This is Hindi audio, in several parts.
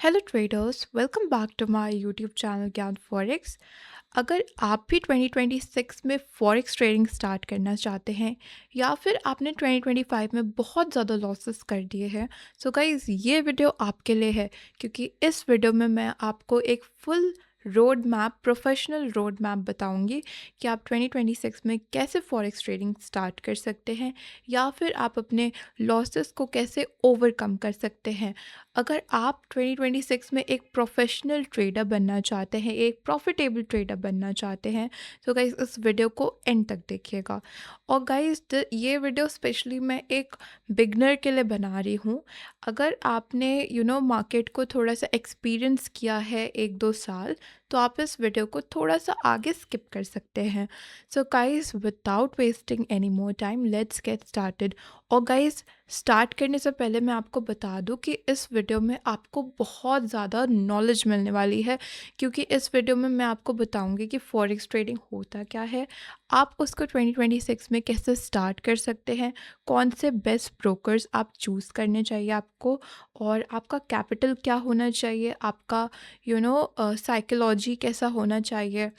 Hello traders, welcome back to my YouTube channel Gyan Forex. अगर आप भी 2026 में फॉरेक्स ट्रेडिंग स्टार्ट करना चाहते हैं या फिर आपने 2025 में बहुत ज़्यादा लॉसेस कर दिए हैं, सो गाइस ये वीडियो आपके लिए है, क्योंकि इस वीडियो में मैं आपको एक full road map, professional road map बताऊंगी कि आप 2026 में कैसे फॉरेक्स ट्रेडिंग स्टार्ट कर सकते हैं या फिर आप अपने लॉसेस को कैसे ओवरकम कर सकते हैं। अगर आप 2026 में एक प्रोफेशनल ट्रेडर बनना चाहते हैं, एक प्रॉफिटेबल ट्रेडर बनना चाहते हैं, तो गाइस इस वीडियो को एंड तक देखिएगा। और गाइस ये वीडियो स्पेशली मैं एक बिगनर के लिए बना रही हूँ। अगर आपने मार्केट को थोड़ा सा एक्सपीरियंस किया है 1-2 साल, तो आप इस वीडियो को थोड़ा सा आगे स्किप कर सकते हैं। So guys, without wasting any more time, let's get started. और गाइस, स्टार्ट करने से पहले मैं आपको बता दूं कि इस वीडियो में आपको बहुत ज़्यादा नॉलेज मिलने वाली है, क्योंकि इस वीडियो में मैं आपको बताऊंगी कि फॉरेक्स ट्रेडिंग होता क्या है, आप उसको 2026 में कैसे स्टार्ट कर सकते हैं, कौन से बेस्ट ब्रोकर्स आप चूज़ करने चाहिए आपको, और आपका कैपिटल क्या होना चाहिए, आपका साइकोलॉजी कैसा होना चाहिए।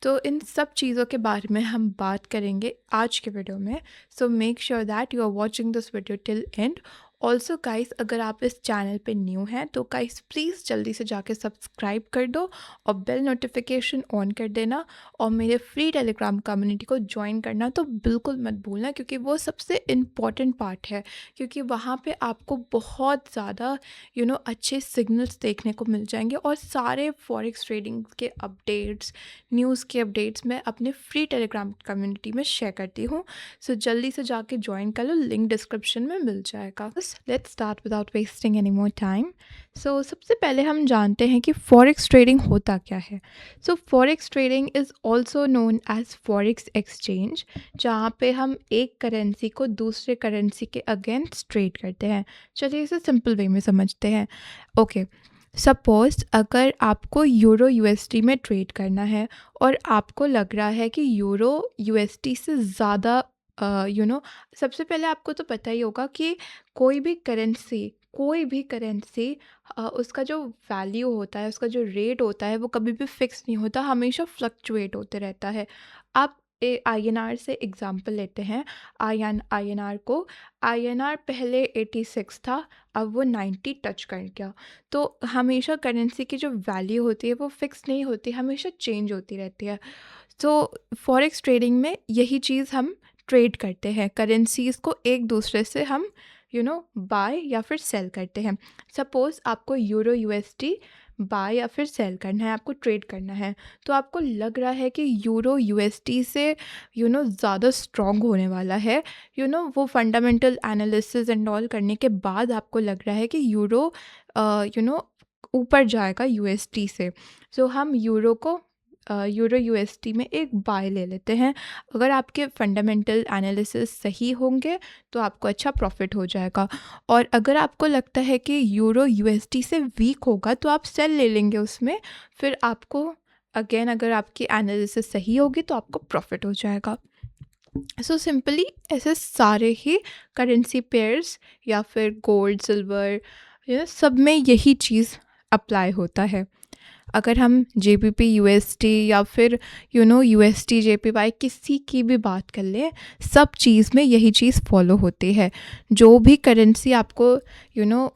तो इन सब चीज़ों के बारे में हम बात करेंगे आज के वीडियो में। So make sure that you are watching this video till end. Also guys, अगर आप इस चैनल पे न्यू हैं तो गाइस प्लीज़ जल्दी से जाके सब्सक्राइब कर दो और बेल नोटिफिकेशन ऑन कर देना, और मेरे फ्री टेलीग्राम कम्युनिटी को ज्वाइन करना तो बिल्कुल मत भूलना, क्योंकि वो सबसे इम्पॉर्टेंट पार्ट है, क्योंकि वहाँ पे आपको बहुत ज़्यादा अच्छे सिग्नल्स देखने को मिल जाएंगे, और सारे फॉरेक्स ट्रेडिंग के अपडेट्स, न्यूज़ के अपडेट्स मैं अपने फ्री टेलीग्राम कम्युनिटी में शेयर करती हूँ। सो जल्दी से जाके ज्वाइन कर लो, लिंक डिस्क्रिप्शन में मिल जाएगा। बस let's start without wasting any more time. So सबसे पहले हम जानते हैं कि फॉरेक्स ट्रेडिंग होता क्या है। So forex trading is also known as forex exchange, जहाँ पे हम एक करेंसी को दूसरे करेंसी के अगेंस्ट ट्रेड करते हैं। चलिए इसे सिंपल वे में समझते हैं। ओके, सपोज़ अगर आपको यूरो यूएसडी में ट्रेड करना है और आपको लग रहा है कि यूरो यूएसडी से ज़्यादा सबसे पहले आपको तो पता ही होगा कि कोई भी करेंसी उसका जो वैल्यू होता है, उसका जो रेट होता है, वो कभी भी फिक्स नहीं होता, हमेशा फ्लक्चुएट होते रहता है। आप आईएनआर से एग्जांपल लेते हैं। आईएनआर पहले 86 था, अब वो 90 टच कर गया। तो हमेशा करेंसी की जो वैल्यू होती है वो फिक्स नहीं होती, हमेशा चेंज होती रहती है। तो फॉरेक्स ट्रेडिंग में यही चीज़ हम ट्रेड करते हैं, करेंसीज़ को एक दूसरे से हम बाय या फिर सेल करते हैं। सपोज़ आपको यूरो यूएसडी बाय या फिर सेल करना है, आपको ट्रेड करना है, तो आपको लग रहा है कि यूरो यूएसडी से ज़्यादा स्ट्रॉन्ग होने वाला है। वो फंडामेंटल एनालिसिस एंड ऑल करने के बाद आपको लग रहा है कि यूरो ऊपर जाएगा यूएसडी से। सो हम यूरो यूएसडी में एक बाय ले लेते हैं। अगर आपके फंडामेंटल एनालिसिस सही होंगे तो आपको अच्छा प्रॉफिट हो जाएगा, और अगर आपको लगता है कि यूरो यूएसडी से वीक होगा तो आप सेल ले लेंगे उसमें। फिर आपको अगेन, अगर आपकी एनालिसिस सही होगी तो आपको प्रॉफिट हो जाएगा। सो सिंपली ऐसे सारे ही करेंसी पेयर्स या फिर गोल्ड, सिल्वर, सब में यही चीज़ अप्लाई होता है। अगर हम जेबीपी यूएसडी या फिर यूएसडी जेपीवाई किसी की भी बात कर लें, सब चीज़ में यही चीज़ फॉलो होती है। जो भी करेंसी आपको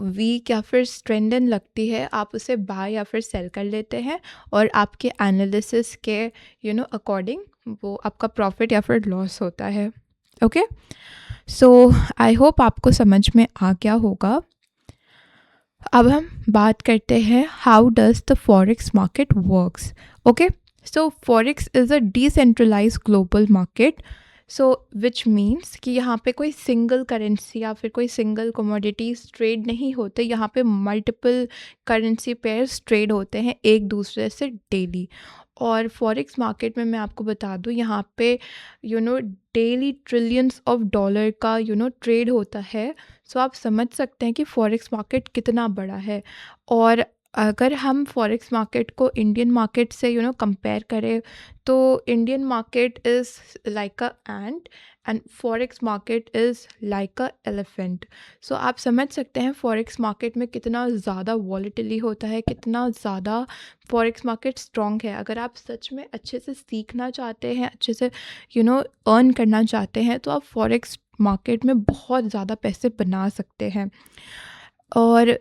वीक या फिर स्ट्रेंथन लगती है, आप उसे बाय या फिर सेल कर लेते हैं, और आपके एनालिसिस के अकॉर्डिंग वो आपका प्रॉफिट या फिर लॉस होता है। ओके, सो आई होप आपको समझ में आ गया होगा। अब हम बात करते हैं how does the forex market works. Okay, so forex is a decentralize global market. So which means कि यहाँ पे कोई सिंगल करेंसी या फिर कोई सिंगल कमोडिटीज़ ट्रेड नहीं होते, यहाँ पे मल्टीपल करेंसी पेयर्स ट्रेड होते हैं एक दूसरे से डेली। और फॉरेक्स मार्केट में मैं आपको बता दूँ, यहाँ पे डेली ट्रिलियंस ऑफ डॉलर का ट्रेड होता है। सो आप समझ सकते हैं कि फॉरेक्स मार्केट कितना बड़ा है। और अगर हम फॉरेक्स मार्केट को इंडियन मार्केट से कंपेयर करें, तो Indian market is like a ant, and forex market is like a elephant. So आप समझ सकते हैं फॉरेक्स मार्केट में कितना ज़्यादा वॉलेटिली होता है, कितना ज़्यादा फॉरेक्स मार्केट स्ट्रॉन्ग है। अगर आप सच में अच्छे से सीखना चाहते हैं, अच्छे से अर्न करना चाहते हैं, तो आप फॉरेक्स मार्केट में बहुत ज़्यादा पैसे बना सकते हैं। और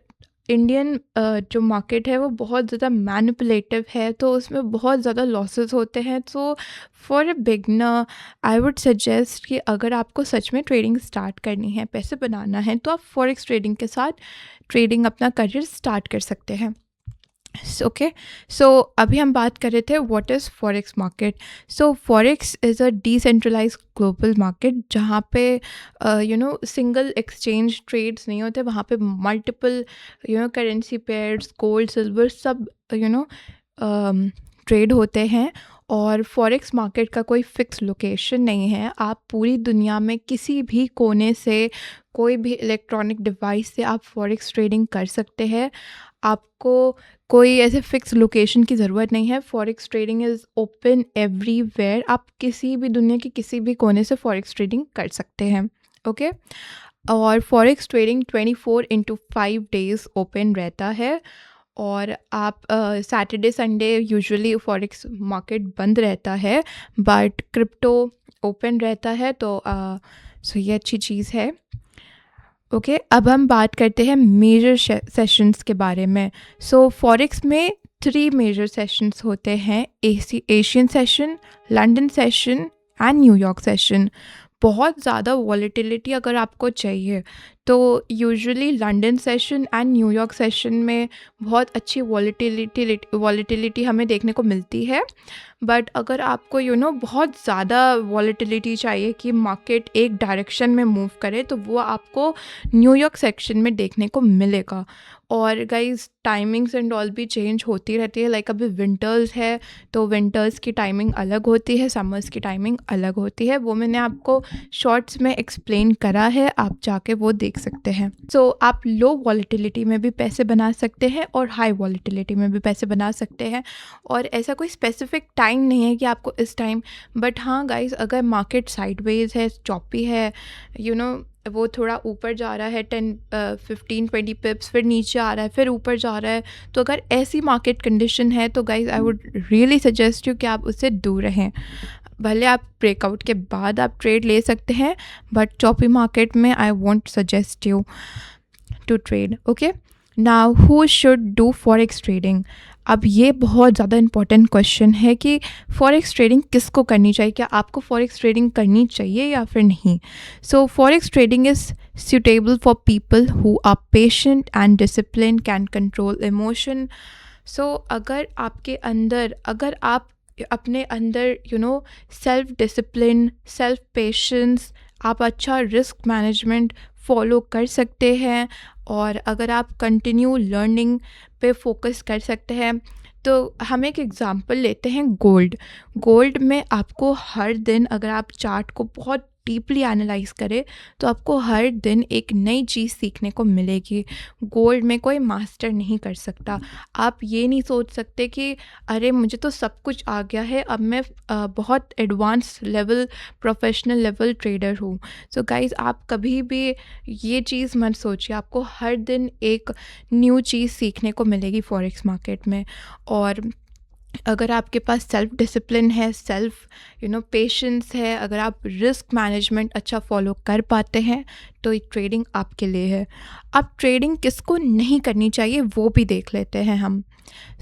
इंडियन जो मार्केट है वो बहुत ज़्यादा मैनिपुलेटिव है, तो उसमें बहुत ज़्यादा लॉसेस होते हैं। तो for a beginner I would suggest कि अगर आपको सच में ट्रेडिंग स्टार्ट करनी है, पैसे बनाना है, तो आप फॉरेक्स ट्रेडिंग के साथ ट्रेडिंग अपना करियर स्टार्ट कर सकते हैं। ओके, सो अभी हम बात कर रहे थे what is forex market. So forex is a decentralized global market जहाँ पे सिंगल एक्सचेंज ट्रेड्स नहीं होते, वहाँ पे multiple currency pairs, gold, silver सब ट्रेड होते हैं। और फॉरेक्स मार्केट का कोई फिक्स लोकेशन नहीं है। आप पूरी दुनिया में किसी भी कोने से, कोई भी इलेक्ट्रॉनिक डिवाइस से आप फॉरेक्स ट्रेडिंग कर सकते हैं। आपको कोई ऐसे फिक्स लोकेशन की ज़रूरत नहीं है। Forex trading is open everywhere. आप किसी भी दुनिया के किसी भी कोने से फॉरेक्स ट्रेडिंग कर सकते हैं। ओके, और फॉरेक्स ट्रेडिंग 24/5 डेज़ ओपन रहता है। और आप Saturday Sunday usually forex market बंद रहता है, बट क्रिप्टो ओपन रहता है। तो सो ये अच्छी चीज़ है। ओके, अब हम बात करते हैं मेजर सेशंस के बारे में। सो फॉरेक्स में 3 मेजर सेशंस होते हैं, Asian session, London session and New York session. बहुत ज़्यादा वॉलेटिलिटी अगर आपको चाहिए तो usually London session and New York session में बहुत अच्छी वॉलेटिलिटी हमें देखने को मिलती है। बट अगर आपको बहुत ज़्यादा वॉलेटिलिटी चाहिए कि मार्केट एक डायरेक्शन में मूव करे, तो वो आपको न्यूयॉर्क सेक्शन में देखने को मिलेगा। और गाइस टाइमिंग्स एंड ऑल भी चेंज होती रहती है। लाइक अभी विंटर्स है तो विंटर्स की टाइमिंग अलग होती है, समर्स की टाइमिंग अलग होती है। वो मैंने आपको शॉर्ट्स में एक्सप्लेन करा है, आप जाके वो देख सकते हैं। सो आप लो वॉलेटिलिटी में भी पैसे बना सकते हैं और हाई वॉलेटिलिटी में भी पैसे बना सकते हैं। और ऐसा कोई स्पेसिफिक टाइम नहीं है कि आपको इस टाइम, बट हाँ गाइस, अगर मार्केट साइडवेज है, चॉपी है, वो थोड़ा ऊपर जा रहा है 10-15-20 पिप्स, फिर नीचे आ रहा है, फिर ऊपर जा रहा है, तो अगर ऐसी मार्केट कंडीशन है तो guys I would really suggest you कि आप उससे दूर रहें। भले आप ब्रेकआउट के बाद आप ट्रेड ले सकते हैं, बट चॉपी मार्केट में I won't suggest you to trade. Okay, now who should do forex trading. अब ये बहुत ज़्यादा इंपॉर्टेंट क्वेश्चन है कि फॉरेक्स ट्रेडिंग किसको करनी चाहिए, क्या आपको फॉरेक्स ट्रेडिंग करनी चाहिए या फिर नहीं। So forex trading is suitable for people who are patient and disciplined, can control emotion. So अगर आप अपने अंदर सेल्फ डिसिप्लिन, सेल्फ पेशेंस, आप अच्छा रिस्क मैनेजमेंट फॉलो कर सकते हैं, और अगर आप कंटिन्यू लर्निंग पे फोकस कर सकते हैं, तो हम एक एग्ज़ाम्पल लेते हैं गोल्ड में आपको हर दिन, अगर आप चार्ट को बहुत डीपली एनालाइज करें, तो आपको हर दिन एक नई चीज़ सीखने को मिलेगी। गोल्ड में कोई मास्टर नहीं कर सकता। आप ये नहीं सोच सकते कि अरे मुझे तो सब कुछ आ गया है, अब मैं बहुत advance level, professional level trader हूँ। सो गाइज़, आप कभी भी ये चीज़ मत सोचिए। आपको हर दिन एक न्यू चीज़ सीखने को मिलेगी फॉरेक्स मार्केट में। और अगर आपके पास सेल्फ डिसिप्लिन है, सेल्फ पेशेंस है, अगर आप रिस्क मैनेजमेंट अच्छा फॉलो कर पाते हैं, तो ये ट्रेडिंग आपके लिए है। अब ट्रेडिंग किसको नहीं करनी चाहिए वो भी देख लेते हैं हम।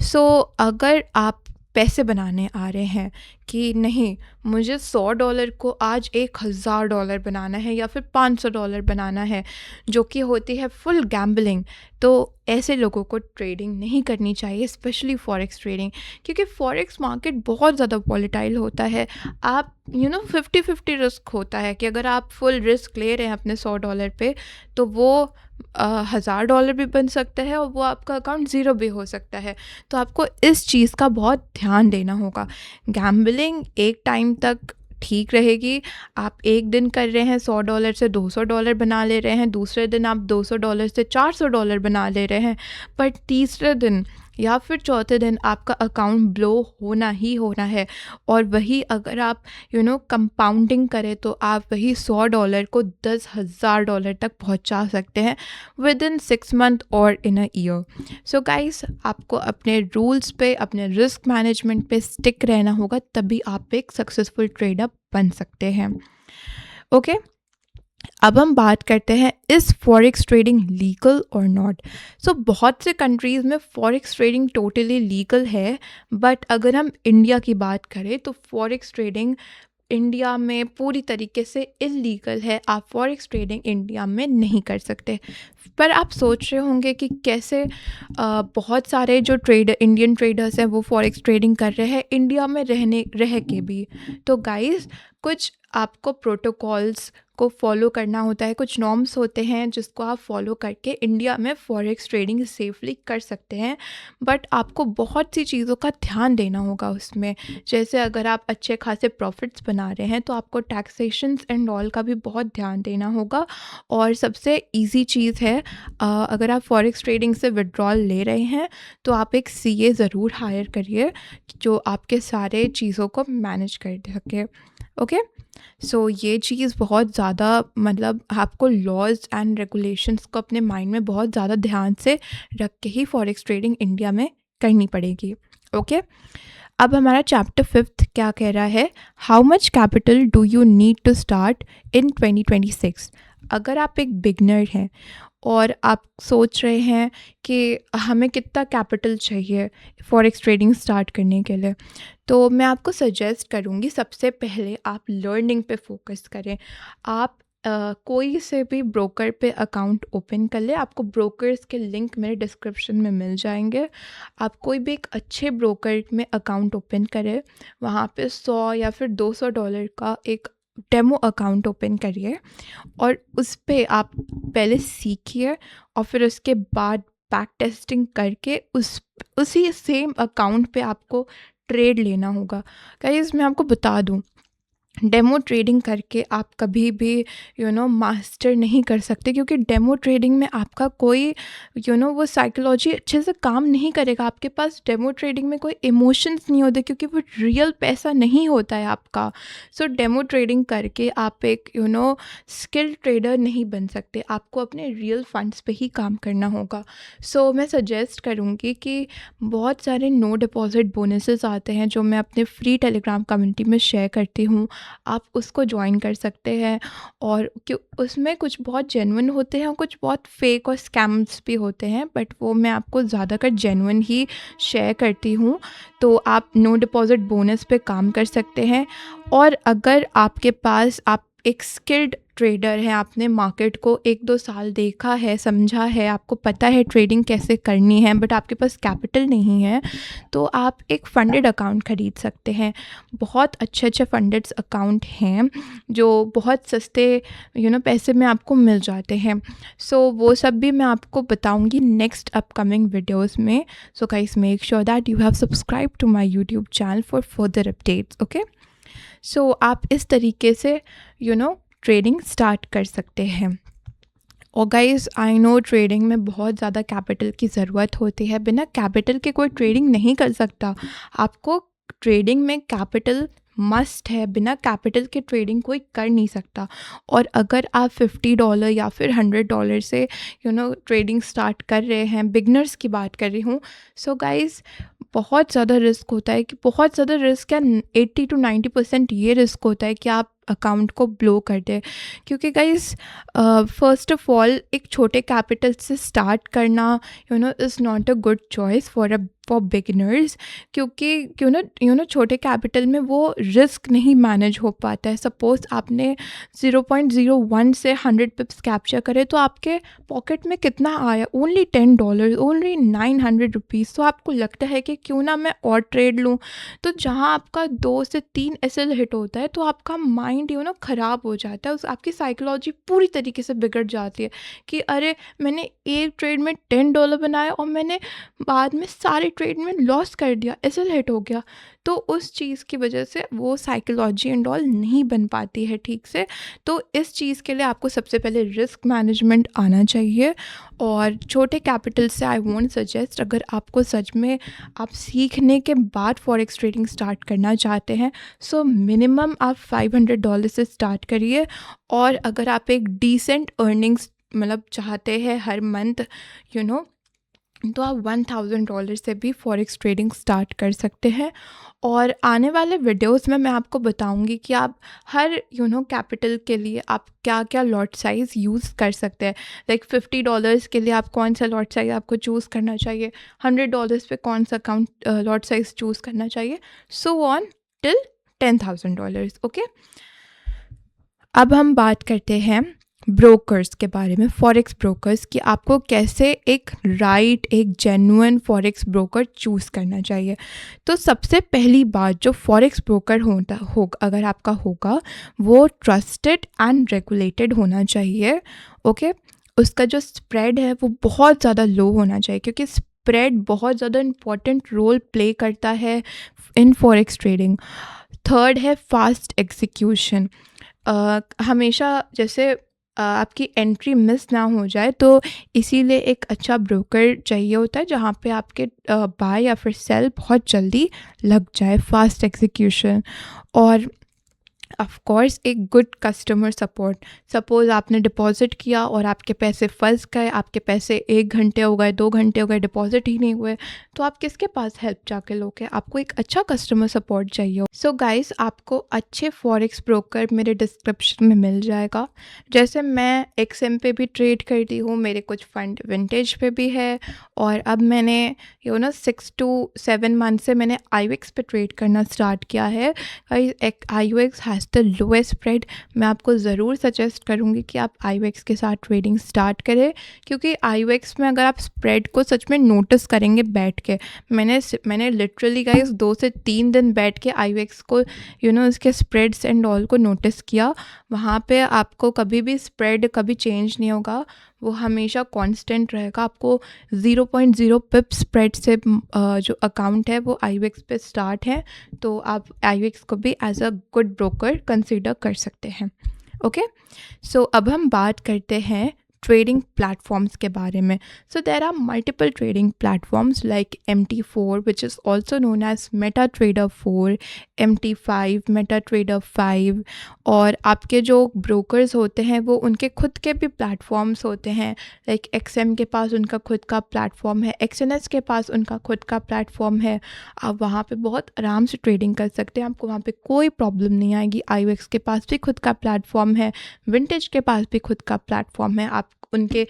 सो अगर आप पैसे बनाने आ रहे हैं कि नहीं, मुझे $100 को आज $1000 बनाना है या फिर $500 बनाना है, जो कि होती है फुल गैम्बलिंग, तो ऐसे लोगों को ट्रेडिंग नहीं करनी चाहिए, स्पेशली फॉरेक्स ट्रेडिंग, क्योंकि फॉरेक्स मार्केट बहुत ज़्यादा वॉलेटाइल होता है। आप 50-50 रिस्क होता है कि अगर आप फुल रिस्क ले रहे हैं अपने $100 पे, तो वो $1000 भी बन सकता है और वो आपका अकाउंट ज़ीरो भी हो सकता है। तो आपको इस चीज़ का बहुत ध्यान देना होगा। गैम्बलिंग एक टाइम तक ठीक रहेगी। आप एक दिन कर रहे हैं, $100 से $200 बना ले रहे हैं, दूसरे दिन आप $200 से $400 बना ले रहे हैं, पर तीसरे दिन या फिर चौथे दिन आपका अकाउंट ब्लो होना ही होना है। और वही अगर आप कंपाउंडिंग करें तो आप वही $100 को $10,000 तक पहुंचा सकते हैं विद इन 6 मंथ और इन अ ईयर। सो गाइस, आपको अपने रूल्स पे, अपने रिस्क मैनेजमेंट पे स्टिक रहना होगा, तभी आप एक सक्सेसफुल ट्रेडर बन सकते हैं। ओके, अब हम बात करते हैं, इज़ फॉरेक्स ट्रेडिंग लीगल और नॉट। सो बहुत से कंट्रीज़ में फॉरेक्स ट्रेडिंग टोटली लीगल है, बट अगर हम इंडिया की बात करें तो फॉरेक्स ट्रेडिंग इंडिया में पूरी तरीके से इलीगल है। आप फॉरेक्स ट्रेडिंग इंडिया में नहीं कर सकते। पर आप सोच रहे होंगे कि कैसे बहुत सारे जो इंडियन ट्रेडर्स हैं वो फॉरेक्स ट्रेडिंग कर रहे हैं इंडिया में रह के भी। तो गाइस, कुछ आपको प्रोटोकॉल्स को फॉलो करना होता है, कुछ नॉर्म्स होते हैं जिसको आप फॉलो करके इंडिया में फॉरेक्स ट्रेडिंग सेफली कर सकते हैं। बट आपको बहुत सी चीज़ों का ध्यान देना होगा उसमें। जैसे अगर आप अच्छे खासे प्रॉफिट्स बना रहे हैं तो आपको टैक्सेशंस एंड ऑल का भी बहुत ध्यान देना होगा। और सबसे इजी चीज़ है, अगर आप फॉरेक्स ट्रेडिंग से विड्रॉल ले रहे हैं तो आप एक सीए ज़रूर हायर करिए जो आपके सारे चीज़ों को मैनेज कर सके। ओके, सो ये चीज़ बहुत ज़्यादा, मतलब आपको लॉज एंड रेगुलेशंस को अपने माइंड में बहुत ज़्यादा ध्यान से रख के ही फॉरेक्स ट्रेडिंग इंडिया में करनी पड़ेगी। ओके, अब हमारा चैप्टर 5 क्या कह रहा है, how much capital do you need to start in 2026। अगर आप एक बिगनर हैं और आप सोच रहे हैं कि हमें कितना कैपिटल चाहिए फॉरेक्स ट्रेडिंग स्टार्ट करने के लिए, तो मैं आपको सजेस्ट करूँगी सबसे पहले आप लर्निंग पे फोकस करें। आप कोई से भी ब्रोकर पे अकाउंट ओपन कर ले। आपको ब्रोकर्स के लिंक मेरे डिस्क्रिप्शन में मिल जाएंगे। आप कोई भी एक अच्छे ब्रोकर में अकाउंट ओपन करें, वहाँ पे 100 या फिर $200 का एक डेमो अकाउंट ओपन करिए और उस पे आप पहले सीखिए और फिर उसके बाद बैक टेस्टिंग करके उसी सेम अकाउंट पे आपको ट्रेड लेना होगा। गाइस, मैं आपको बता दूं, डेमो ट्रेडिंग करके आप कभी भी मास्टर नहीं कर सकते, क्योंकि डेमो ट्रेडिंग में आपका कोई वो साइकोलॉजी अच्छे से काम नहीं करेगा। आपके पास डेमो ट्रेडिंग में कोई इमोशंस नहीं होते, क्योंकि वो रियल पैसा नहीं होता है आपका। सो डेमो ट्रेडिंग करके आप एक स्किल ट्रेडर नहीं बन सकते। आपको अपने रियल फंड्स पे ही काम करना होगा। सो मैं सजेस्ट करूँगी कि बहुत सारे नो डिपॉजिट बोनसेस आते हैं जो मैं अपने फ्री टेलीग्राम कम्युनिटी में शेयर करती हूँ। आप उसको ज्वाइन कर सकते हैं। और उसमें कुछ बहुत जेन्युइन होते हैं और कुछ बहुत फेक और स्कैम्स भी होते हैं, बट वो मैं आपको ज़्यादातर जेन्युइन ही शेयर करती हूँ। तो आप नो डिपॉजिट बोनस पे काम कर सकते हैं। और अगर आपके पास, आप एक स्किल्ड ट्रेडर हैं, आपने मार्केट को 1-2 साल देखा है, समझा है, आपको पता है ट्रेडिंग कैसे करनी है, बट आपके पास कैपिटल नहीं है, तो आप एक फंडेड अकाउंट ख़रीद सकते हैं। बहुत अच्छे फंडेड अकाउंट हैं जो बहुत सस्ते पैसे में आपको मिल जाते हैं। सो वो सब भी मैं आपको बताऊंगी नेक्स्ट अपकमिंग वीडियोस में। So guys, make sure that you have subscribe to my YouTube channel for further updates. Okay, so आप इस तरीके से ट्रेडिंग स्टार्ट कर सकते हैं। और गाइस, आई नो ट्रेडिंग में बहुत ज़्यादा कैपिटल की ज़रूरत होती है। बिना कैपिटल के कोई ट्रेडिंग नहीं कर सकता। आपको ट्रेडिंग में कैपिटल मस्ट है, बिना कैपिटल के ट्रेडिंग कोई कर नहीं सकता। और अगर आप $50 या फिर $100 से ट्रेडिंग स्टार्ट कर रहे हैं, बिगनर्स की बात कर रही हूँ, सो गाइस बहुत ज़्यादा रिस्क होता है। कि बहुत ज़्यादा रिस्क क्या, 80 to 90% ये रिस्क होता है कि आप अकाउंट को ब्लो कर दें। क्योंकि गाइस, फर्स्ट ऑफ ऑल एक छोटे कैपिटल से स्टार्ट करना is not a good choice for beginners. क्योंकि छोटे कैपिटल में वो रिस्क नहीं मैनेज हो पाता है। सपोज़ आपने 0.01 से 100 पिप्स कैप्चर करे तो आपके पॉकेट में कितना आया, ओनली $10, ओनली ₹900। तो आपको लगता है कि क्यों ना मैं और ट्रेड लूँ। तो जहाँ आपका 2 से 3 एसएल हिट होता है तो आपका माइंड ख़राब हो जाता है। आपकी साइकोलॉजी पूरी तरीके से बिगड़ जाती है कि अरे, मैंने एक ट्रेड में $10 बनाए और मैंने बाद में सारे ट्रेड में लॉस कर दिया, एसएल हिट हो गया, तो उस चीज़ की वजह से वो साइकोलॉजी एंड ऑल नहीं बन पाती है ठीक से। तो इस चीज़ के लिए आपको सबसे पहले रिस्क मैनेजमेंट आना चाहिए, और छोटे कैपिटल से आई वोंट सजेस्ट। अगर आपको सच में आप सीखने के बाद फॉरेक्स ट्रेडिंग स्टार्ट करना चाहते हैं, सो मिनिमम आप $500 से स्टार्ट करिए। और अगर आप एक डिसेंट अर्निंग्स मतलब चाहते हैं हर मंथ, यू नो, तो आप $1000 से भी फॉरेक्स ट्रेडिंग स्टार्ट कर सकते हैं। और आने वाले वीडियोस में मैं आपको बताऊंगी कि आप हर कैपिटल के लिए आप क्या क्या लॉट साइज़ यूज़ कर सकते हैं। लाइक $50 के लिए आप कौन सा लॉट साइज़ आपको चूज़ करना चाहिए, $100 पे कौन सा अकाउंट लॉट साइज़ चूज़ करना चाहिए, सो ऑन टिल $10,000। ओके, अब हम बात करते हैं ब्रोकर्स के बारे में, फॉरेक्स ब्रोकर्स, कि आपको कैसे एक एक जेन्युइन फॉरेक्स ब्रोकर चूज़ करना चाहिए। तो सबसे पहली बात, जो फॉरेक्स ब्रोकर अगर आपका होगा, वो ट्रस्टेड एंड रेगुलेटेड होना चाहिए। ओके, उसका जो स्प्रेड है वो बहुत ज़्यादा लो होना चाहिए, क्योंकि स्प्रेड बहुत ज़्यादा इम्पॉर्टेंट रोल प्ले करता है इन फॉरेक्स ट्रेडिंग। थर्ड है फास्ट एग्जीक्यूशन। हमेशा जैसे आपकी एंट्री मिस ना हो जाए, तो इसीलिए एक अच्छा ब्रोकर चाहिए होता है जहाँ पे आपके बाय या फिर सेल बहुत जल्दी लग जाए, फास्ट एग्जीक्यूशन। और ऑफ कोर्स एक गुड कस्टमर सपोर्ट। सपोज़ आपने डिपॉज़िट किया और आपके पैसे फंस गए, आपके पैसे 1 घंटे हो गए, 2 घंटे हो गए, डिपॉज़िट ही नहीं हुए, तो आप किसके पास हेल्प जाके लोगे? आपको एक अच्छा कस्टमर सपोर्ट चाहिए। सो गाइस, आपको अच्छे फॉरेक्स ब्रोकर मेरे डिस्क्रिप्शन में मिल जाएगा। जैसे मैं एक्सएम पे भी ट्रेड करती हूँ, मेरे कुछ फंड विंटेज पे भी है, और अब मैंने 6 to 7 मंथ से मैंने आईवेक्स पे ट्रेड करना स्टार्ट किया है। आईवेक्स हैज़ द लोएस्ट स्प्रेड। मैं आपको ज़रूर सजेस्ट करूँगी कि आप आईवेक्स के साथ ट्रेडिंग स्टार्ट करें, क्योंकि आईवेक्स में अगर आप स्प्रेड को सच में नोटिस करेंगे बैठ के, मैंने लिटरली गाइस 2 से 3 दिन बैठ के आईवेक्स को इसके स्प्रेड्स एंड ऑल को नोटिस किया। वहाँ पे आपको कभी भी स्प्रेड कभी चेंज नहीं होगा, वो हमेशा कांस्टेंट रहेगा। आपको 0.0 पिप स्प्रेड से जो अकाउंट है वो आईवेक्स पे स्टार्ट है, तो आप आईवेक्स को भी as a good broker consider कर सकते हैं। ओके, सो अब हम बात करते हैं ट्रेडिंग प्लेटफॉर्म्स के बारे में। So there are multiple trading platforms like MT4, which is also known as MetaTrader 4, MT5, MetaTrader 5। और आपके जो ब्रोकर्स होते हैं वो उनके खुद के भी प्लेटफॉर्म्स होते हैं। लाइक XM के पास उनका खुद का प्लेटफॉर्म है, XNS के पास उनका खुद का प्लेटफॉर्म है। आप वहाँ पे बहुत आराम से ट्रेडिंग कर सकते हैं, आपको वहाँ पे कोई प्रॉब्लम नहीं आएगी। आईवेक्स के पास भी खुद का प्लेटफॉर्म है, विंटेज के पास भी खुद का प्लेटफॉर्म है, आप उनके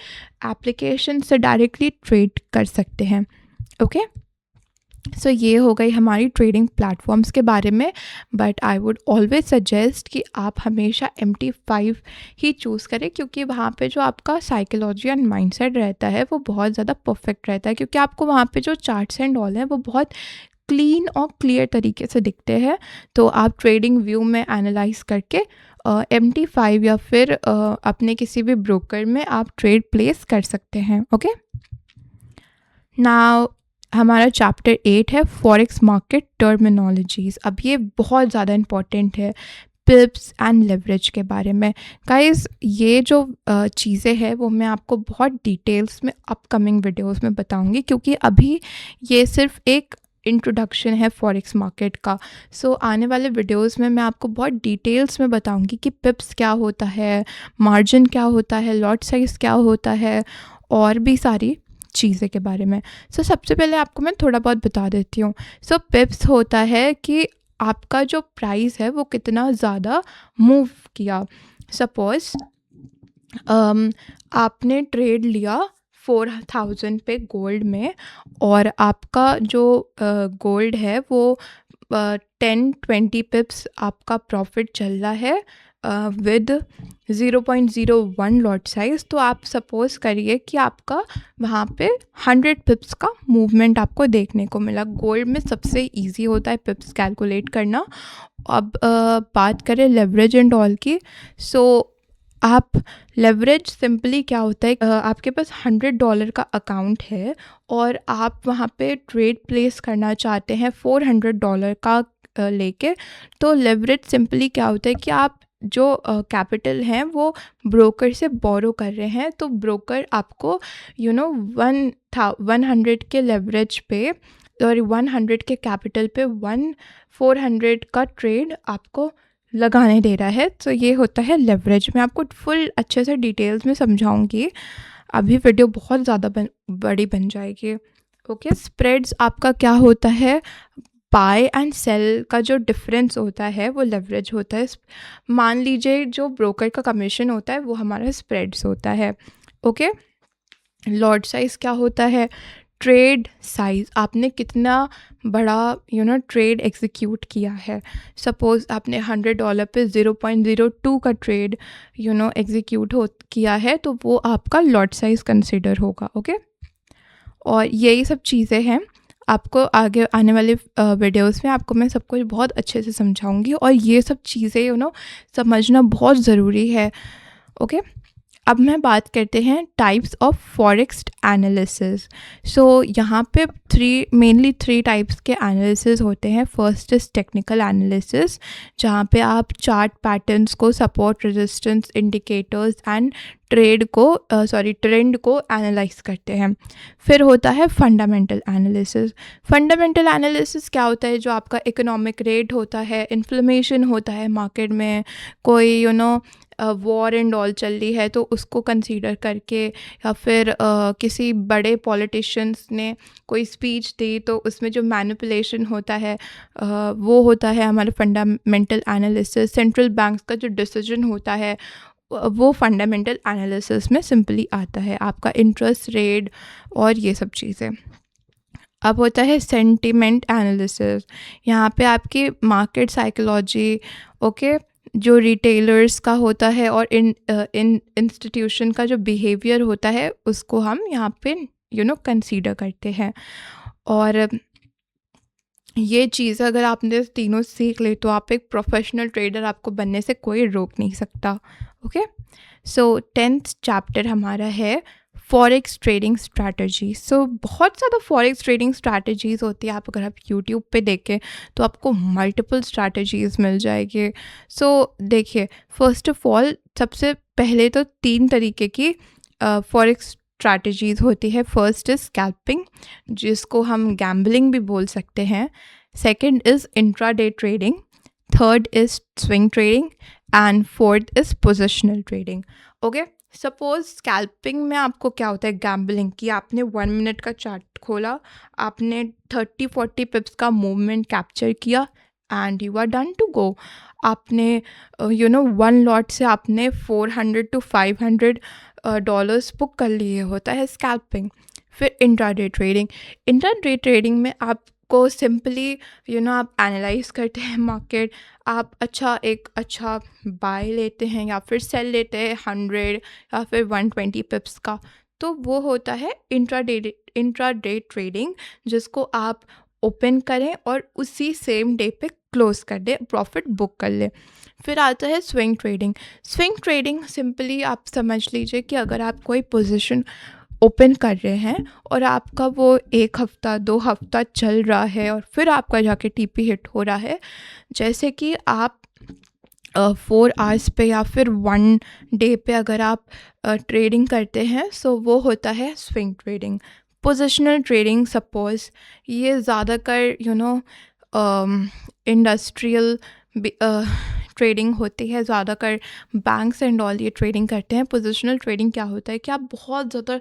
एप्लीकेशन से डायरेक्टली ट्रेड कर सकते हैं। ओके, सो ये हो गई हमारी ट्रेडिंग प्लेटफॉर्म्स के बारे में। But I would always suggest कि आप हमेशा MT5 ही चूज़ करें, क्योंकि वहाँ पे जो आपका साइकोलॉजी एंड माइंडसेट रहता है वो बहुत ज़्यादा परफेक्ट रहता है, क्योंकि आपको वहाँ पे जो चार्ट्स एंड ऑल हैं वो बहुत क्लीन और क्लियर तरीके से दिखते हैं। तो आप ट्रेडिंग व्यू में एनालाइज करके MT5 या फिर अपने किसी भी ब्रोकर में आप ट्रेड प्लेस कर सकते हैं। ओके, नाउ हमारा चैप्टर 8 है फॉरेक्स मार्केट टर्मिनोलॉजीज़। अब ये बहुत ज़्यादा इम्पॉर्टेंट है, पिप्स एंड लेवरेज के बारे में। गाइस, ये जो चीज़ें हैं वो मैं आपको बहुत डिटेल्स में अपकमिंग वीडियोस में बताऊंगी, क्योंकि अभी ये सिर्फ एक इंट्रोडक्शन है फॉरेक्स मार्केट का। सो आने वाले वीडियोस में मैं आपको बहुत डिटेल्स में बताऊंगी कि पिप्स क्या होता है, मार्जिन क्या होता है, लॉट साइज़ क्या होता है, और भी सारी चीज़ें के बारे में। सो सबसे पहले आपको मैं थोड़ा बहुत बता देती हूँ। सो पिप्स होता है कि आपका जो प्राइस है वो कितना ज़्यादा मूव किया। सपोज़ आपने ट्रेड लिया 4000 पे गोल्ड में, और आपका जो गोल्ड है वो 10-20 पिप्स आपका प्रॉफिट चल रहा है विद 0.01 लॉट साइज़। तो आप सपोज़ करिए कि आपका वहाँ पे 100 पिप्स का मूवमेंट आपको देखने को मिला। गोल्ड में सबसे इजी होता है पिप्स कैलकुलेट करना। अब बात करें लेवरेज एंड ऑल की। सो आप लेवरेज सिंपली क्या होता है, आपके पास $100 का अकाउंट है और आप वहाँ पे ट्रेड प्लेस करना चाहते हैं $400 का लेके। तो लेवरेज सिंपली क्या होता है कि आप जो कैपिटल हैं वो ब्रोकर से बोरो कर रहे हैं, तो ब्रोकर आपको 100 के लेवरेज पे और 100 के कैपिटल पे 400 का ट्रेड आपको लगाने दे रहा है। तो ये होता है लेवरेज। मैं आपको फुल अच्छे से डिटेल्स में समझाऊंगी, अभी वीडियो बहुत ज़्यादा बड़ी बन जाएगी। ओके, स्प्रेड्स आपका क्या होता है, बाय एंड सेल का जो डिफरेंस होता है वो लेवरेज होता है। मान लीजिए जो ब्रोकर का कमीशन होता है वो हमारा स्प्रेड्स होता है। ओके, लॉट साइज़ क्या होता है, ट्रेड साइज़, आपने कितना बड़ा ट्रेड एग्जीक्यूट किया है। सपोज़ आपने $100 पे 0.02 का ट्रेड एग्जीक्यूट किया है, तो वो आपका लॉट साइज़ कंसिडर होगा। ओके, और यही सब चीज़ें हैं, आपको आगे आने वाले वीडियोस में आपको मैं सब कुछ बहुत अच्छे से समझाऊंगी, और ये सब चीज़ें समझना बहुत ज़रूरी है। ओके, अब मैं बात करते हैं टाइप्स ऑफ फॉरेक्स एनालिसिस। सो यहाँ पे मेनली थ्री टाइप्स के एनालिसिस होते हैं। फर्स्ट इज़ टेक्निकल एनालिसिस, जहाँ पे आप चार्ट पैटर्न्स को, support, resistance, indicators and trend को एनालाइज करते हैं। फिर होता है फंडामेंटल एनालिसिस। फंडामेंटल एनालिसिस क्या होता है, जो आपका इकोनॉमिक रेट होता है, इन्फ्लेमेशन होता है मार्केट में, कोई वॉर एंड ऑल चल रही है तो उसको कंसीडर करके, या फिर किसी बड़े पॉलिटिशियंस ने कोई स्पीच दी तो उसमें जो मैनिपुलेशन होता है वो होता है हमारा फंडामेंटल एनालिसिस। सेंट्रल बैंक्स का जो डिसीजन होता है वो फंडामेंटल एनालिसिस में सिंपली आता है, आपका इंटरेस्ट रेट और ये सब चीज़ें। अब होता है सेंटिमेंट एनालिसिस, यहाँ पे आपकी मार्केट साइकोलॉजी, ओके, जो रिटेलर्स का होता है और इंस्टीट्यूशन का जो बिहेवियर होता है उसको हम यहाँ पे कंसीडर करते हैं। और ये चीज़ अगर आपने तीनों सीख ली तो आप एक प्रोफेशनल ट्रेडर, आपको बनने से कोई रोक नहीं सकता। ओके, सो 10th चैप्टर हमारा है फॉरेक्स ट्रेडिंग स्ट्रैटेजी। सो बहुत ज़्यादा फॉरेक्स ट्रेडिंग स्ट्रैटेजीज़ होती है, आप अगर आप यूट्यूब पे देखें तो आपको मल्टीपल स्ट्रैटेजीज़ मिल जाएगी। सो देखिए, फर्स्ट ऑफ ऑल सबसे पहले तो 3 तरीके की फॉरेक्स स्ट्रैटेजीज़ होती है। फर्स्ट इज़ स्कैल्पिंग, जिसको हम गैम्बलिंग भी बोल सकते हैं। Second is intraday trading, third is swing trading and fourth is positional trading. Okay, suppose scalping में आपको क्या होता है, गैम्बलिंग की, आपने 1 मिनट का चार्ट खोला, आपने 30-40 पिप्स का मूवमेंट कैप्चर किया and you are done to go. आपने वन लॉट से आपने 400 to 500 डॉलर्स बुक कर लिए, होता है स्कैल्पिंग। फिर इंट्राडे ट्रेडिंग, इंट्राडे ट्रेडिंग में आपको सिंपली आप एनालाइज करते हैं मार्केट, आप एक अच्छा बाय लेते हैं या फिर सेल लेते हैं 100 या फिर 120 पिप्स का, तो वो होता है इंट्राडे ट्रेडिंग, जिसको आप ओपन करें और उसी सेम डे पे क्लोज कर दें, प्रॉफिट बुक कर लें। फिर आता है swing trading. Swing trading simply आप समझ लीजिए कि अगर आप कोई पोजीशन ओपन कर रहे हैं और आपका वो 1 हफ्ता 2 हफ्ता चल रहा है और फिर आपका जाके टीपी हिट हो रहा है, जैसे कि आप 4 आवर्स पे या फिर 1 डे पे अगर आप ट्रेडिंग करते हैं, सो वो होता है swing trading. Positional trading, suppose ये ज़्यादातर इंडस्ट्रियल ट्रेडिंग होती है, ज़्यादातर बैंक्स एंड ऑल ये ट्रेडिंग करते हैं। पोजिशनल ट्रेडिंग क्या होता है कि आप बहुत ज़्यादा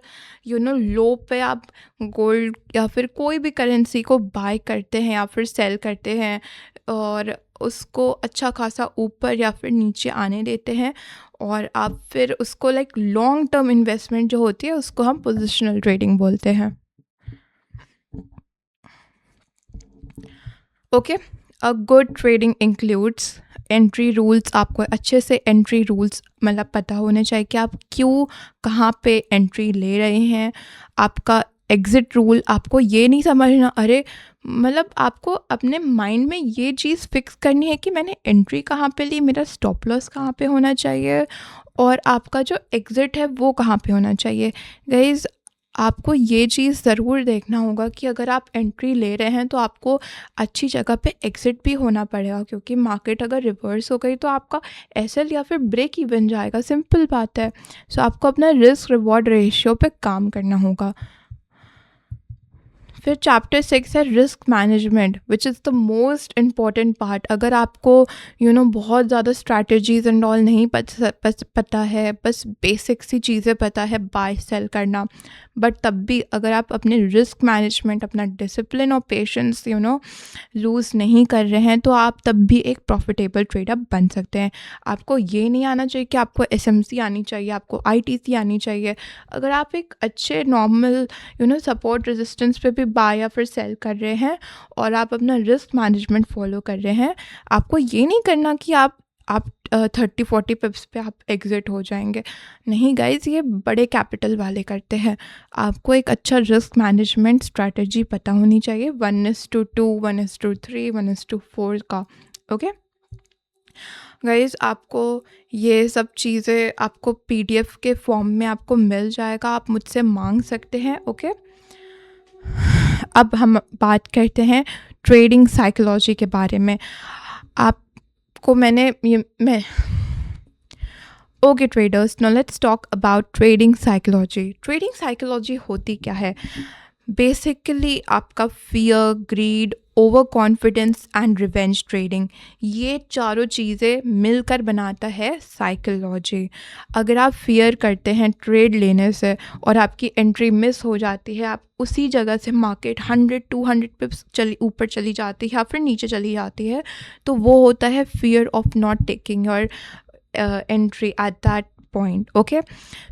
लो पे आप गोल्ड या फिर कोई भी करेंसी को बाय करते हैं या फिर सेल करते हैं और उसको अच्छा खासा ऊपर या फिर नीचे आने देते हैं, और आप फिर उसको लाइक लॉन्ग टर्म इन्वेस्टमेंट जो होती है उसको हम पोजिशनल ट्रेडिंग बोलते हैं। Okay, a good trading includes entry rules. आपको अच्छे से एंट्री रूल्स मतलब पता होने चाहिए कि आप क्यों, कहाँ पे एंट्री ले रहे हैं। आपका एग्ज़िट रूल, आपको ये नहीं समझना, अरे मतलब आपको अपने माइंड में ये चीज़ फ़िक्स करनी है कि मैंने एंट्री कहाँ पे ली, मेरा स्टॉप लॉस कहाँ पे होना चाहिए और आपका जो एग्ज़िट है वो कहाँ पे होना चाहिए। गाइज़, आपको ये चीज़ ज़रूर देखना होगा कि अगर आप एंट्री ले रहे हैं तो आपको अच्छी जगह पे एग्ज़िट भी होना पड़ेगा, क्योंकि मार्केट अगर रिवर्स हो गई तो आपका एसएल या फिर ब्रेक इवन जाएगा, सिंपल बात है। सो आपको अपना रिस्क रिवॉर्ड रेशियो पे काम करना होगा। फिर चैप्टर 6 है risk management, which is the most important part. अगर आपको बहुत ज़्यादा स्ट्रैटेजीज एंड ऑल नहीं पता है, बस बेसिक सी चीज़ें पता है बाय सेल करना, बट तब भी अगर आप अपने रिस्क मैनेजमेंट, अपना डिसिप्लिन और पेशेंस लूज़ नहीं कर रहे हैं तो आप तब भी एक प्रॉफिटेबल ट्रेडर बन सकते हैं। आपको ये नहीं आना चाहिए कि आपको एसएमसी आनी चाहिए, आपको आईटीसी आनी चाहिए। अगर आप एक अच्छे नॉर्मल सपोर्ट रेजिस्टेंस पे भी बाय या फिर सेल कर रहे हैं और आप अपना रिस्क मैनेजमेंट फॉलो कर रहे हैं, आपको ये नहीं करना कि आप 30-40 पिप्स पे आप एग्ज़िट हो जाएंगे। नहीं गाइज़, ये बड़े कैपिटल वाले करते हैं। आपको एक अच्छा रिस्क मैनेजमेंट स्ट्रैटेजी पता होनी चाहिए, 1:2, 1:3, 1:4 का। ओके गाइज़, आपको ये सब चीज़ें आपको पीडीएफ के फॉर्म में आपको मिल जाएगा, आप मुझसे मांग सकते हैं। ओके, अब हम बात करते हैं ट्रेडिंग साइकोलॉजी के बारे में। आपको मैं okay traders, now let's talk about trading psychology. Trading psychology होती क्या है? बेसिकली आपका fear, greed, over confidence and revenge trading, ये चारों चीज़ें मिलकर बनाता है साइकोलॉजी। अगर आप फियर करते हैं ट्रेड लेने से और आपकी एंट्री मिस हो जाती है, आप उसी जगह से मार्केट 100-200 पिप्स ऊपर चली जाती है या फिर नीचे चली जाती है, तो वो होता है fear of not taking your entry at that point. Okay,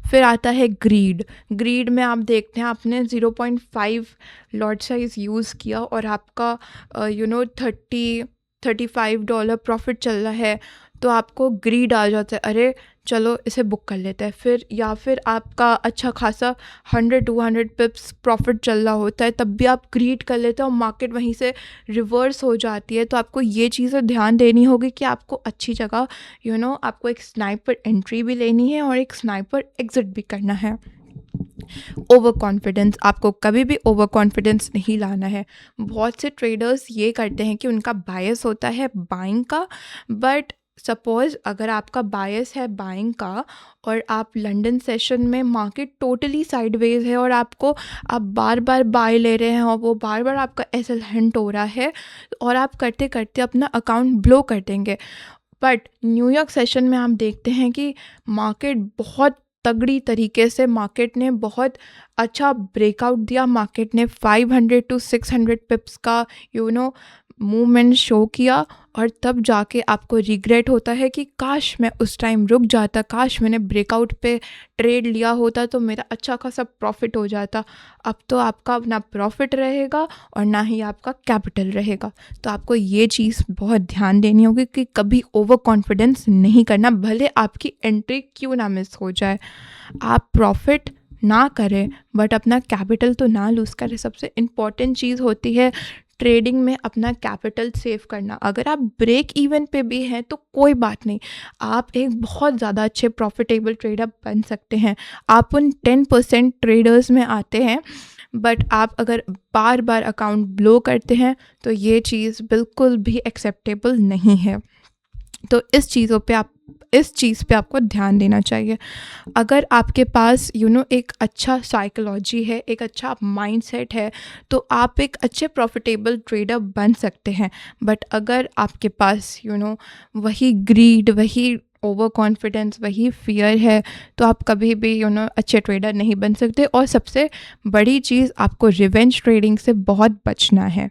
फिर आता है ग्रीड। ग्रीड में आप देखते हैं आपने 0.5 लॉट साइज़ यूज़ किया और आपका $35 प्रॉफिट चल रहा है, तो आपको ग्रीड आ जाता है, अरे चलो इसे बुक कर लेते हैं। फिर या फिर आपका अच्छा खासा 100-200 पिप्स प्रॉफिट चल रहा होता है, तब भी आप ग्रीड कर लेते हैं और मार्केट वहीं से रिवर्स हो जाती है। तो आपको ये चीज़ें ध्यान देनी होगी कि आपको अच्छी जगह आपको एक स्नाइपर एंट्री भी लेनी है और एक स्नाइपर एग्ज़िट भी करना है। ओवर कॉन्फिडेंस, आपको कभी भी ओवर कॉन्फिडेंस नहीं लाना है। बहुत से ट्रेडर्स ये करते हैं कि उनका बायस होता है बाइंग का, बट सपोज़ अगर आपका बायस है बाइंग का और आप लंदन सेशन में मार्केट टोटली साइडवेज है और आप बार बार बाय ले रहे हैं और वो बार बार आपका एसएल हिंट हो रहा है और आप करते करते अपना अकाउंट ब्लो कर देंगे। बट न्यूयॉर्क सेशन में आप देखते हैं कि मार्केट बहुत तगड़ी तरीके से, मार्केट ने बहुत अच्छा ब्रेकआउट दिया, मार्केट ने 500-600 पिप्स का मूवमेंट शो किया और तब जाके आपको रिग्रेट होता है कि काश मैं उस टाइम रुक जाता, काश मैंने ब्रेकआउट पे ट्रेड लिया होता तो मेरा अच्छा खासा प्रॉफिट हो जाता। अब तो आपका ना प्रॉफिट रहेगा और ना ही आपका कैपिटल रहेगा। तो आपको ये चीज़ बहुत ध्यान देनी होगी कि कभी ओवर कॉन्फिडेंस नहीं करना, भले आपकी एंट्री क्यों ना मिस हो जाए। आप प्रॉफिट ना करें बट अपना कैपिटल तो ना लूज़ करें। सबसे इम्पॉर्टेंट चीज़ होती है ट्रेडिंग में अपना कैपिटल सेव करना। अगर आप ब्रेक इवन पे भी हैं तो कोई बात नहीं, आप एक बहुत ज़्यादा अच्छे प्रॉफिटेबल ट्रेडर बन सकते हैं। आप उन 10% ट्रेडर्स में आते हैं, बट आप अगर बार बार अकाउंट ब्लो करते हैं तो ये चीज़ बिल्कुल भी एक्सेप्टेबल नहीं है। तो इस चीज़ पे आपको ध्यान देना चाहिए। अगर आपके पास एक अच्छा साइकोलॉजी है, एक अच्छा माइंडसेट है, तो आप एक अच्छे प्रॉफिटेबल ट्रेडर बन सकते हैं। बट अगर आपके पास वही ग्रीड, वही ओवर कॉन्फिडेंस, वही फियर है, तो आप कभी भी अच्छे ट्रेडर नहीं बन सकते। और सबसे बड़ी चीज़, आपको रिवेंज ट्रेडिंग से बहुत बचना है।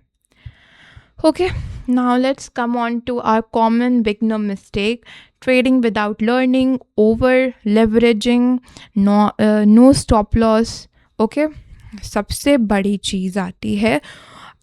Okay, now let's come on to our common beginner mistake: trading without learning, over leveraging, no stop loss. Okay, सबसे बड़ी चीज़ आती है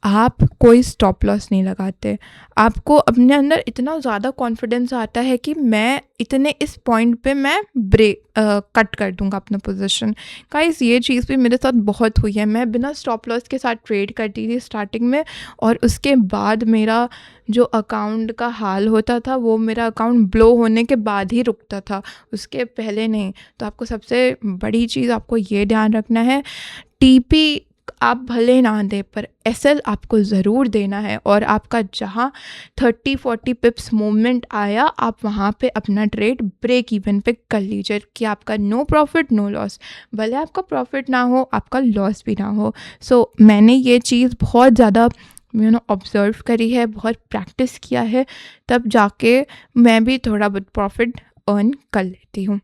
आप कोई स्टॉप लॉस नहीं लगाते। आपको अपने अंदर इतना ज़्यादा कॉन्फिडेंस आता है कि मैं इतने इस पॉइंट पे मैं कट कर दूँगा अपना पोज़ीशन। गाइस ये चीज़ भी मेरे साथ बहुत हुई है। मैं बिना स्टॉप लॉस के साथ ट्रेड करती थी स्टार्टिंग में, और उसके बाद मेरा जो अकाउंट का हाल होता था वो मेरा अकाउंट ब्लो होने के बाद ही रुकता था, उसके पहले नहीं। तो आपको सबसे बड़ी चीज़ आपको ये ध्यान रखना है, टीपी आप भले ना दें पर एसएल आपको ज़रूर देना है, और आपका जहाँ 30-40 पिप्स मूवमेंट आया आप वहाँ पे अपना ट्रेड ब्रेक इवन पे कर लीजिए कि आपका नो प्रॉफिट नो लॉस। भले आपका प्रॉफिट ना हो, आपका लॉस भी ना हो। सो मैंने ये चीज़ बहुत ज़्यादा ऑब्ज़र्व करी है, बहुत प्रैक्टिस किया है, तब जाके मैं भी थोड़ा बहुत प्रॉफिट अर्न कर लेती हूँ।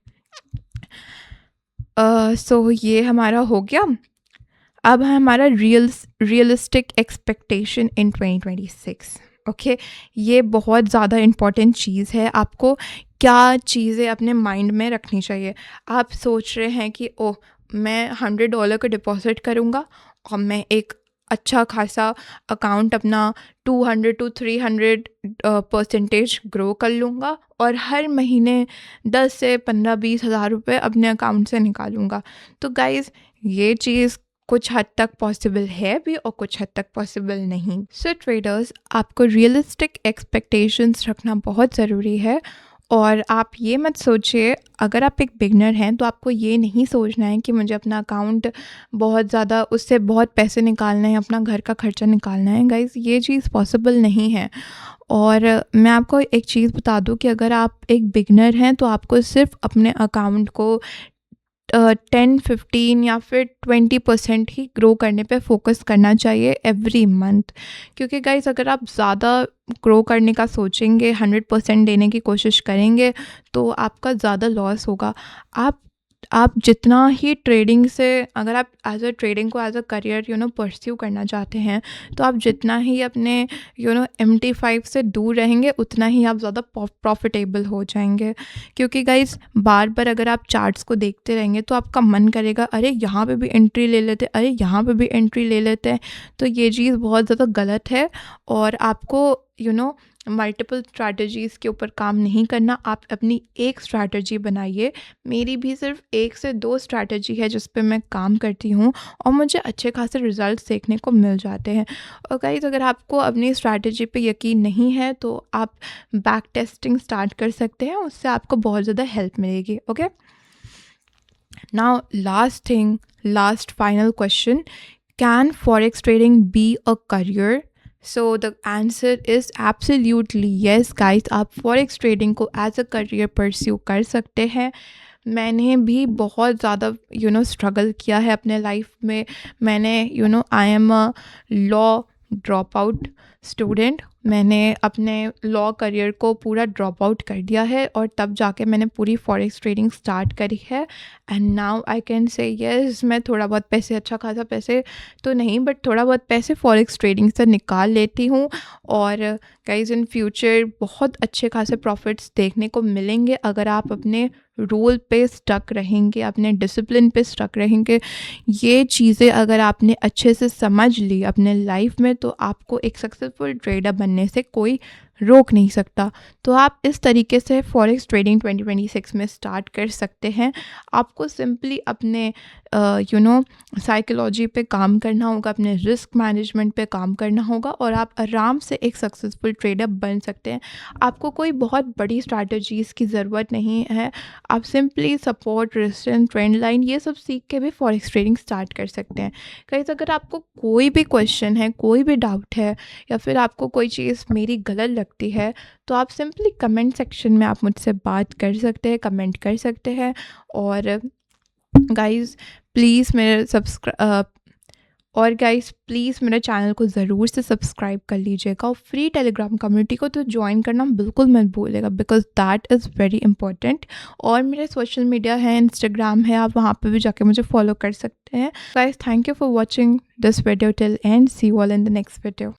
सो ये हमारा हो गया। अब है हमारा रियलिस्टिक एक्सपेक्टेशन इन 2026। ओके, ये बहुत ज़्यादा इम्पॉर्टेंट चीज़ है। आपको क्या चीज़ें अपने माइंड में रखनी चाहिए। आप सोच रहे हैं कि ओह, मैं $100 का डिपॉजिट करूँगा और मैं एक अच्छा खासा अकाउंट अपना 200 to 300 परसेंटेज ग्रो कर लूँगा और हर महीने 10 से 15-20 हज़ार रुपये अपने अकाउंट से निकालूँगा। तो गाइज़ ये चीज़ कुछ हद तक पॉसिबल है भी और कुछ हद तक पॉसिबल नहीं। सो ट्रेडर्स, आपको रियलिस्टिक एक्सपेक्टेशंस रखना बहुत ज़रूरी है, और आप ये मत सोचिए, अगर आप एक बिगनर हैं तो आपको ये नहीं सोचना है कि मुझे अपना अकाउंट बहुत ज़्यादा उससे बहुत पैसे निकालना है, अपना घर का खर्चा निकालना है। गाइज़ ये चीज़ पॉसिबल नहीं है। और मैं आपको एक चीज़ बता दूं कि अगर आप एक बिगनर हैं तो आपको सिर्फ अपने अकाउंट को 10-15 या फिर 20% ही ग्रो करने पे फोकस करना चाहिए एवरी मंथ। क्योंकि गाइस अगर आप ज़्यादा ग्रो करने का सोचेंगे, 100% देने की कोशिश करेंगे, तो आपका ज़्यादा लॉस होगा। आप जितना ही ट्रेडिंग से, अगर आप ट्रेडिंग को एज अ करियर परस्यू करना चाहते हैं, तो आप जितना ही अपने MT5 से दूर रहेंगे उतना ही आप ज़्यादा प्रॉफिटेबल हो जाएंगे। क्योंकि गाइस बार बार अगर आप चार्ट्स को देखते रहेंगे तो आपका मन करेगा अरे यहाँ पे भी एंट्री ले लेते, अरे यहाँ पे भी एंट्री ले लेते हैं। तो ये चीज़ बहुत ज़्यादा गलत है, और आपको मल्टीपल स्ट्रैटेजीज़ के ऊपर काम नहीं करना। आप अपनी एक स्ट्रैटेजी बनाइए। मेरी भी सिर्फ 1 से 2 स्ट्रैटेजी है जिस पे मैं काम करती हूँ, और मुझे अच्छे खासे रिजल्ट्स देखने को मिल जाते हैं। और गाइस अगर आपको अपनी स्ट्रैटेजी पे यकीन नहीं है तो आप बैक टेस्टिंग स्टार्ट कर सकते हैं, उससे आपको बहुत ज़्यादा हेल्प मिलेगी। Okay, now last final question, can forex trading be a career? So the answer is absolutely yes guys. आप फॉरेक्स ट्रेडिंग को एज अ करियर परस्यू कर सकते हैं। मैंने भी बहुत ज़्यादा स्ट्रगल किया है अपने लाइफ में। मैंने I am a law drop out student. मैंने अपने लॉ करियर को पूरा ड्रॉप आउट कर दिया है, और तब जाके मैंने पूरी फॉरेक्स ट्रेडिंग स्टार्ट करी है। And now I can say yes, मैं थोड़ा बहुत पैसे, अच्छा खासा पैसे तो नहीं बट थोड़ा बहुत पैसे फॉरेक्स ट्रेडिंग से निकाल लेती हूँ। और गाइस इन फ्यूचर बहुत अच्छे खासे प्रॉफिट्स देखने को मिलेंगे अगर आप अपने रूल पे स्टक रहेंगे, अपने डिसिप्लिन पे स्टक रहेंगे। ये चीज़ें अगर आपने अच्छे से समझ ली अपने लाइफ में, तो आपको एक सक्सेसफुल ट्रेडर बनने से कोई रोक नहीं सकता। तो आप इस तरीके से फॉरेक्स ट्रेडिंग 2026 में स्टार्ट कर सकते हैं। आपको सिंपली अपने साइकोलॉजी पे काम करना होगा, अपने रिस्क मैनेजमेंट पे काम करना होगा, और आप आराम से एक सक्सेसफुल ट्रेडर बन सकते हैं। आपको कोई बहुत बड़ी स्ट्रैटेजीज़ की ज़रूरत नहीं है। आप simply support, resistance, trend line, ये सब सीख के भी फॉरेक्स ट्रेडिंग स्टार्ट कर सकते हैं। गाइस अगर आपको कोई भी क्वेश्चन है, कोई भी डाउट है, या फिर आपको कोई चीज़ मेरी गलत लगती है, तो आप सिंपली कमेंट सेक्शन में आप मुझसे बात कर सकते हैं, कमेंट कर सकते हैं। और गाइस प्लीज़ मेरे चैनल को ज़रूर से सब्सक्राइब कर लीजिएगा, और फ्री टेलीग्राम कम्युनिटी को तो ज्वाइन करना बिल्कुल मत भूलिएगा, because that is very important. और मेरे सोशल मीडिया है, इंस्टाग्राम है, आप वहाँ पे भी जाके मुझे फॉलो कर सकते हैं। Guys thank you for watching this video till end, see you all in the next video.